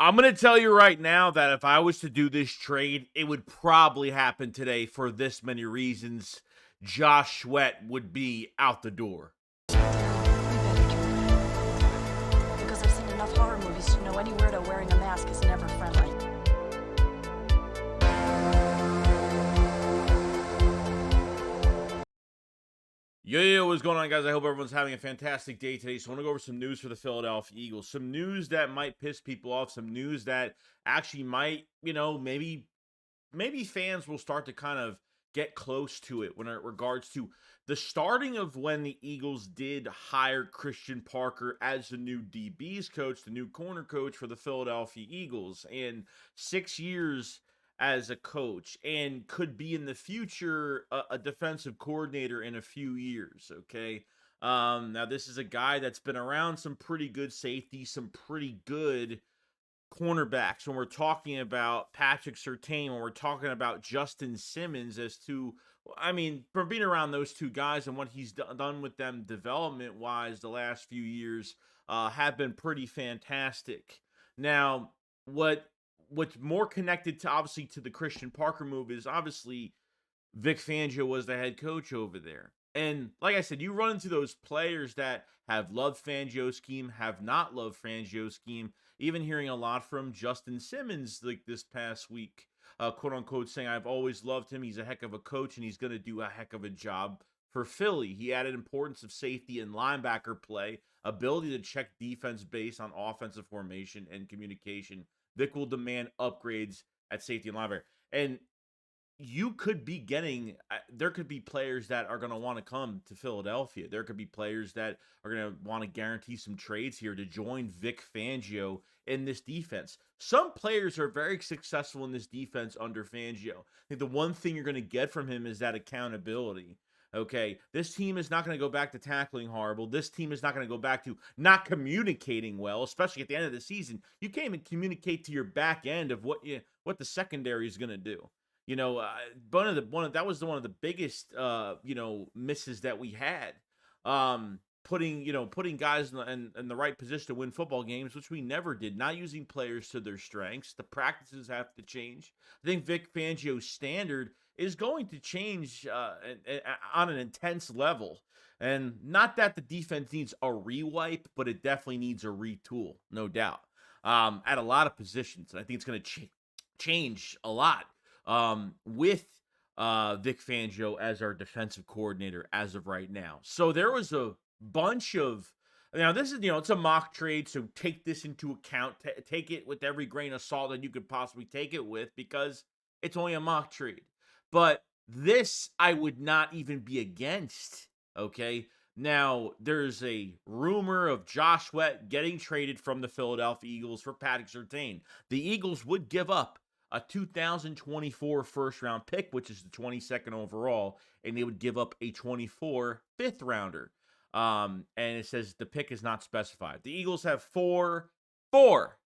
I'm going to tell you right now that if I was to do this trade, it would probably happen today for this many reasons. Josh Sweat would be out the door. We better try. Because I've seen enough horror movies to know any weirdo wearing a mask is never friendly. Yo, what's going on, guys? I hope everyone's having a fantastic day today. So I want to go over some news for the Philadelphia Eagles. Some news that might piss people off. Some news that actually might, maybe fans will start to kind of get close to it when it regards to the starting of when the Eagles did hire Christian Parker as the new DBs coach, the new corner coach for the Philadelphia Eagles, and 6 years as a coach, and could be in the future a defensive coordinator in a few years. Okay. Now this is a guy that's been around some pretty good safety, some pretty good cornerbacks when we're talking about Patrick Surtain, when we're talking about Justin Simmons, as to, I mean, from being around those two guys and what he's done with them development wise the last few years, have been pretty fantastic. Now, what's more connected to, obviously, to the Christian Parker move is obviously Vic Fangio was the head coach over there. And like I said, you run into those players that have loved Fangio's scheme, have not loved Fangio's scheme. Even hearing a lot from Justin Simmons like this past week, quote unquote, saying, I've always loved him. He's a heck of a coach and he's going to do a heck of a job for Philly. He added importance of safety and linebacker play, ability to check defense based on offensive formation and communication. Vic will demand upgrades at safety and linebacker. And you could be getting, there could be players that are going to want to come to Philadelphia. There could be players that are going to want to guarantee some trades here to join Vic Fangio in this defense. Some players are very successful in this defense under Fangio. I think the one thing you're going to get from him is that accountability. Okay, this team is not going to go back to tackling horrible. This team is not going to go back to not communicating well, especially at the end of the season. You can't even communicate to your back end of what the secondary is going to do. That was one of the biggest misses that we had. Putting guys in the right position to win football games, which we never did. Not using players to their strengths. The practices have to change. I think Vic Fangio's standard is going to change on an intense level. And not that the defense needs a rewipe, but it definitely needs a retool, no doubt. At a lot of positions, and I think it's going to change a lot with Vic Fangio as our defensive coordinator as of right now. So there was a bunch of, now this is, it's a mock trade, so take this into account. Take it with every grain of salt that you could possibly take it with, because it's only a mock trade. But this I would not even be against, okay? Now, there's a rumor of Josh Sweat getting traded from the Philadelphia Eagles for Patrick Surtain. The Eagles would give up a 2024 first-round pick, which is the 22nd overall, and they would give up a 24 fifth-rounder. And it says the pick is not specified. The Eagles have four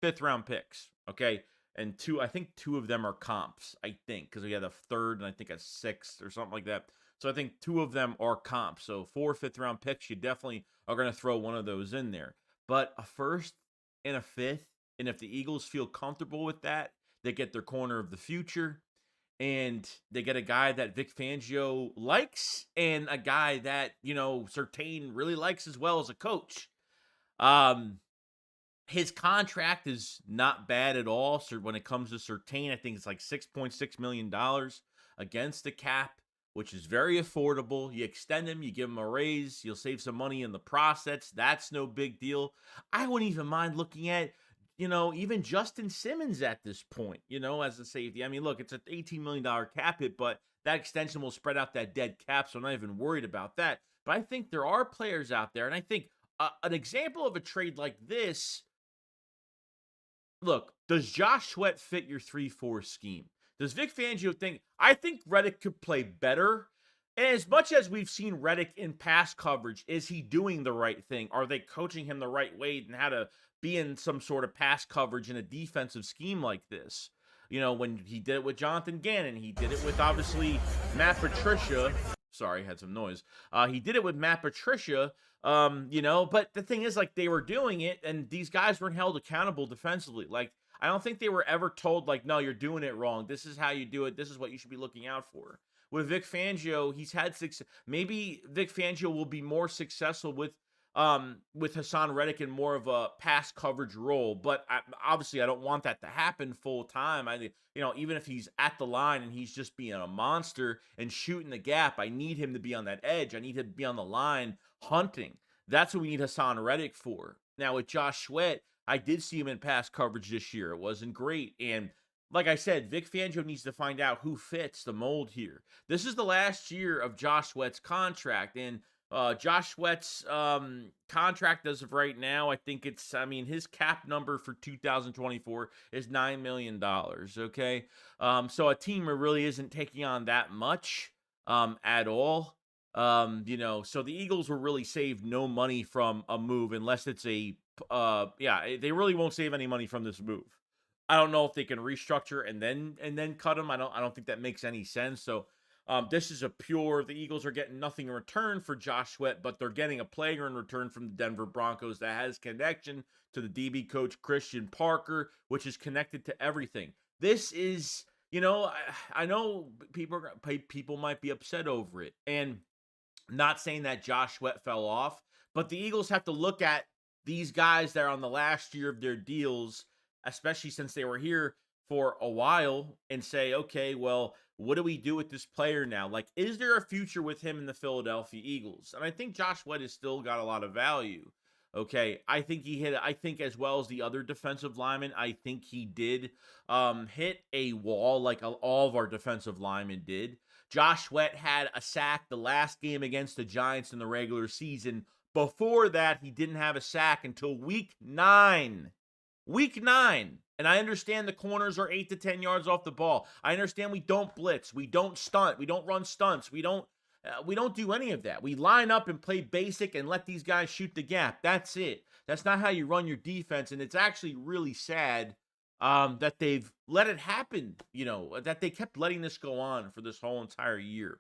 fifth-round picks, okay? And I think two of them are comps, I think, because we had a third and I think a sixth or something like that. So I think two of them are comps. So 4 fifth-round picks, you definitely are going to throw one of those in there. But a first and a fifth, and if the Eagles feel comfortable with that, they get their corner of the future, and they get a guy that Vic Fangio likes, and a guy that, Surtain really likes as well as a coach. His contract is not bad at all. So when it comes to Surtain, I think it's like $6.6 million against the cap, which is very affordable. You extend him, you give him a raise, you'll save some money in the process. That's no big deal. I wouldn't even mind looking at, even Justin Simmons at this point, as a safety. I mean, look, it's an $18 million cap hit, but that extension will spread out that dead cap, so I'm not even worried about that. But I think there are players out there, and I think an example of a trade like this, look, does Josh Sweat fit your 3-4 scheme? Does Vic Fangio think, I think Reddick could play better? And as much as we've seen Reddick in pass coverage, is he doing the right thing? Are they coaching him the right way and how to be in some sort of pass coverage in a defensive scheme like this? When he did it with Jonathan Gannon, he did it with, obviously, Matt Patricia. Sorry, had some noise. He did it with Matt Patricia. But the thing is, like, they were doing it, and these guys weren't held accountable defensively. Like, I don't think they were ever told, like, no, you're doing it wrong. This is how you do it. This is what you should be looking out for. With Vic Fangio, he's had success. Maybe Vic Fangio will be more successful with Hassan Reddick in more of a pass coverage role. But obviously, I don't want that to happen full time. I think, even if he's at the line and he's just being a monster and shooting the gap, I need him to be on that edge. I need him to be on the line hunting. That's what we need Hassan Reddick for. Now, with Josh Sweat, I did see him in pass coverage this year. It wasn't great. And like I said, Vic Fangio needs to find out who fits the mold here. This is the last year of Josh Sweat's contract. And Josh Sweat's contract as of right now, I think his cap number for 2024 is $9 million. Okay. So a team really isn't taking on that much at all. So the Eagles will really save no money from a move unless it's they really won't save any money from this move. I don't know if they can restructure and then cut him. I don't think that makes any sense. So this is the Eagles are getting nothing in return for Josh Sweat, but they're getting a player in return from the Denver Broncos that has connection to the DB coach Christian Parker, which is connected to everything. This is, I know people might be upset over it, and not saying that Josh Sweat fell off, but the Eagles have to look at these guys that are on the last year of their deals, especially since they were here for a while, and say, okay, well, what do we do with this player now? Like, is there a future with him in the Philadelphia Eagles? And I think Josh Sweat has still got a lot of value. Okay, I think as well as the other defensive linemen, I think he did hit a wall like all of our defensive linemen did. Josh Sweat had a sack the last game against the Giants in the regular season. Before that, he didn't have a sack until week 9. Week 9. And I understand the corners are 8 to 10 yards off the ball. I understand we don't blitz. We don't stunt. We don't run stunts. We don't do any of that. We line up and play basic and let these guys shoot the gap. That's it. That's not how you run your defense. And it's actually really sad that they've let it happen, that they kept letting this go on for this whole entire year.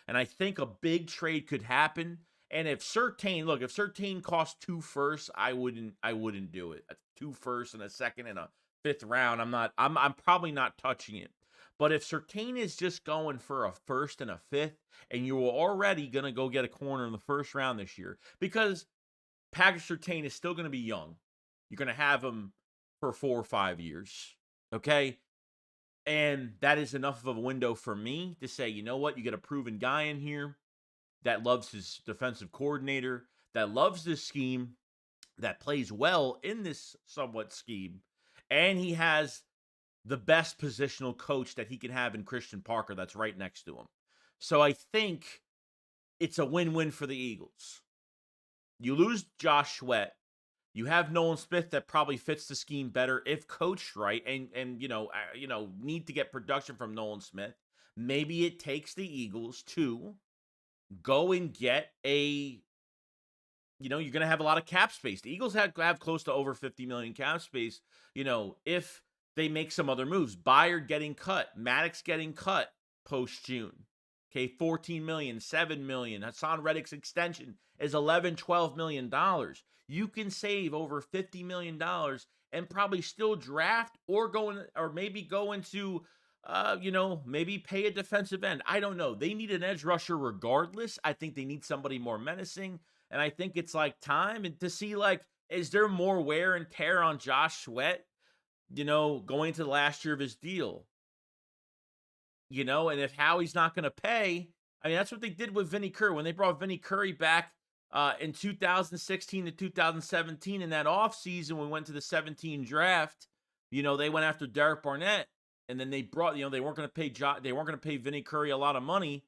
And I think a big trade could happen. And if Surtain costs 2 firsts, I wouldn't do it. 2 firsts and a second and a 5th round, I'm probably not touching it. But if Surtain is just going for a 1st and a 5th, and you were already going to go get a corner in the 1st round this year, because Patrick Surtain is still going to be young. You're going to have him for 4 or 5 years, okay? And that is enough of a window for me to say, you know what? You get a proven guy in here that loves his defensive coordinator, that loves this scheme, that plays well in this somewhat scheme, and he has the best positional coach that he can have in Christian Parker that's right next to him. So I think it's a win-win for the Eagles. You lose Josh Sweat. You have Nolan Smith that probably fits the scheme better if coached right, and need to get production from Nolan Smith. Maybe it takes the Eagles to go and get you're going to have a lot of cap space. The Eagles have close to over $50 million cap space, if they make some other moves. Byard getting cut. Maddox getting cut post-June. Okay, $14 million, $7 million. Hassan Reddick's extension is $11-12 million. You can save over $50 million and probably still draft or maybe go into maybe pay a defensive end. I don't know. They need an edge rusher regardless. I think they need somebody more menacing. And I think it's like time to see, like, is there more wear and tear on Josh Sweat, going into the last year of his deal? And if Howie's not going to pay, I mean, that's what they did with Vinny Curry. When they brought Vinny Curry back in 2016 to 2017 in that offseason, when we went to the 17 draft, they went after Derek Barnett. And then they brought, they weren't going to pay Vinny Curry a lot of money.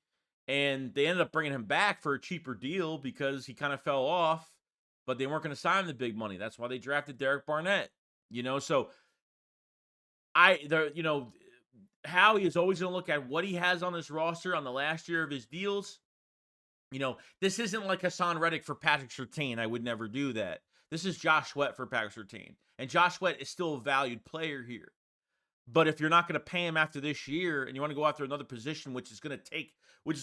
And they ended up bringing him back for a cheaper deal because he kind of fell off, but they weren't going to sign him the big money. That's why they drafted Derek Barnett, so Howie is always going to look at what he has on this roster on the last year of his deals. This isn't like Hassan Reddick for Patrick Surtain. I would never do that. This is Josh Sweat for Patrick Surtain. And Josh Sweat is still a valued player here. But if you're not going to pay him after this year and you want to go after another position, which is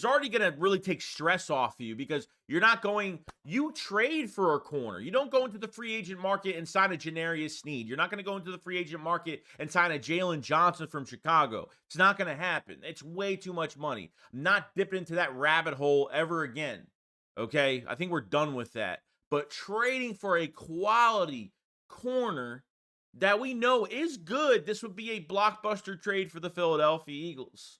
already going to really take stress off of you because you trade for a corner. You don't go into the free agent market and sign a Janarius Sneed. You're not going to go into the free agent market and sign a Jalen Johnson from Chicago. It's not going to happen. It's way too much money. I'm not dipping into that rabbit hole ever again. Okay. I think we're done with that. But trading for a quality corner that we know is good, this would be a blockbuster trade for the Philadelphia Eagles.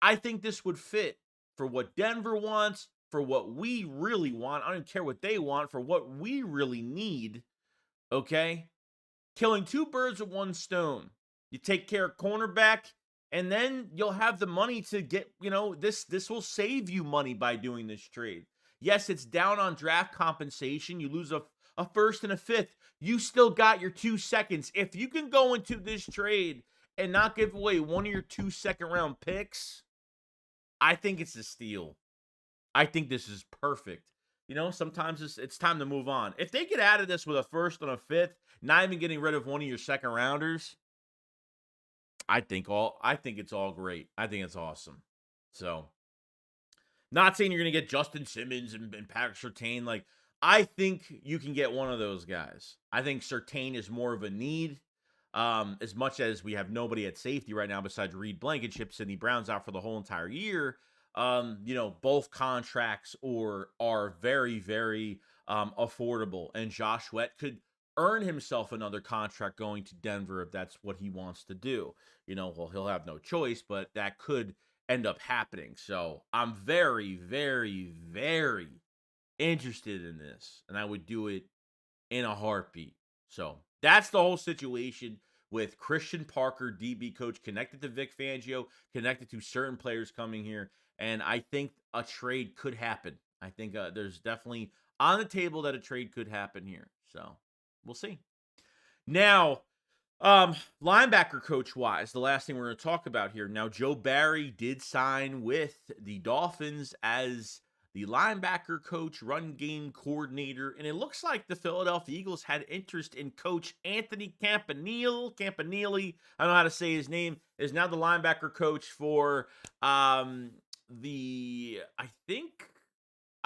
I think this would fit for what Denver wants, for what we really want. I don't care what they want, for what we really need. Okay? Killing two birds with one stone. You take care of cornerback, and then you'll have the money to get, this will save you money by doing this trade. Yes, it's down on draft compensation. You lose a first and a fifth. You still got your 2 seconds. If you can go into this trade and not give away one of your 2 second-round picks, I think it's a steal. I think this is perfect. Sometimes it's time to move on. If they get out of this with a first and a fifth, not even getting rid of one of your second rounders, I think it's all great. I think it's awesome. So, not saying you're going to get Justin Simmons and Patrick Surtain. Like, I think you can get one of those guys. I think Surtain is more of a need. As much as we have nobody at safety right now besides Reed Blankenship, Sidney Brown's out for the whole entire year. Both contracts are very, very affordable, and Josh Sweat could earn himself another contract going to Denver if that's what he wants to do. He'll have no choice, but that could end up happening. So I'm very, very, very interested in this, and I would do it in a heartbeat. So that's the whole situation with Christian Parker, DB coach, connected to Vic Fangio, connected to certain players coming here. And I think a trade could happen. I think there's definitely on the table that a trade could happen here. So we'll see. Now, linebacker coach wise, the last thing we're going to talk about here. Now, Joe Barry did sign with the Dolphins as the linebacker coach, run game coordinator, and it looks like the Philadelphia Eagles had interest in coach Anthony Campanile. I don't know how to say his name, is now the linebacker coach for I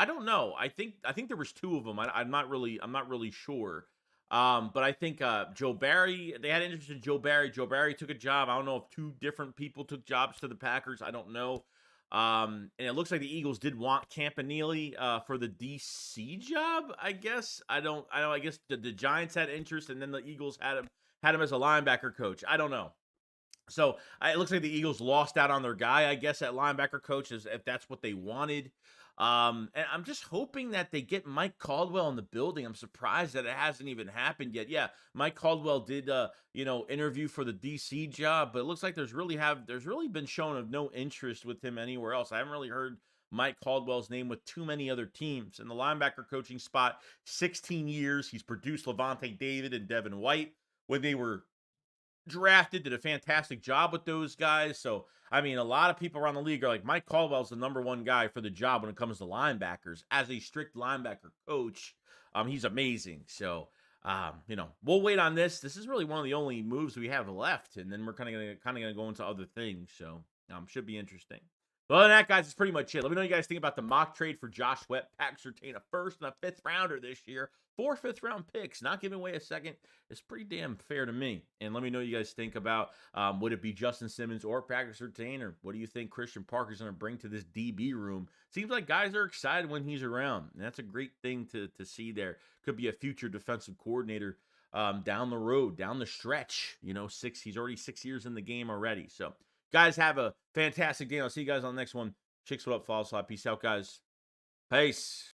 don't know. I think there was two of them. I'm not really sure. But I think Joe Barry, they had interest in Joe Barry. Joe Barry took a job. I don't know if two different people took jobs to the Packers. I don't know. And it looks like the Eagles did want Campanile for the DC job, I guess. I guess the Giants had interest, and then the Eagles had him as a linebacker coach. I don't know. So it looks like the Eagles lost out on their guy, I guess, at linebacker coach, if that's what they wanted. And I'm just hoping that they get Mike Caldwell in the building. I'm surprised that it hasn't even happened yet. Yeah, Mike Caldwell did, interview for the DC job, but it looks like there's really been shown of no interest with him anywhere else. I haven't really heard Mike Caldwell's name with too many other teams. In the linebacker coaching spot, 16 years. He's produced Levante David and Devin White when they were drafted, did a fantastic job with those guys. So, I mean, a lot of people around the league are like, Mike Caldwell's the number one guy for the job when it comes to linebackers. As a strict linebacker coach, he's amazing. So, we'll wait on this. This is really one of the only moves we have left, and then we're kind of gonna go into other things. So, should be interesting. Well, other than that, guys, that's pretty much it. Let me know what you guys think about the mock trade for Josh Sweat, Patrick Surtain, a first and a fifth rounder this year. 4 fifth-round picks, not giving away a second. It's pretty damn fair to me. And let me know what you guys think about, would it be Justin Simmons or Patrick Surtain, or what do you think Christian Parker's going to bring to this DB room? Seems like guys are excited when he's around, and that's a great thing to see there. Could be a future defensive coordinator down the road, down the stretch. He's already 6 years in the game already. So, guys, have a fantastic day. I'll see you guys on the next one. Chicks, what up? Follow, slide. Peace out, guys. Peace.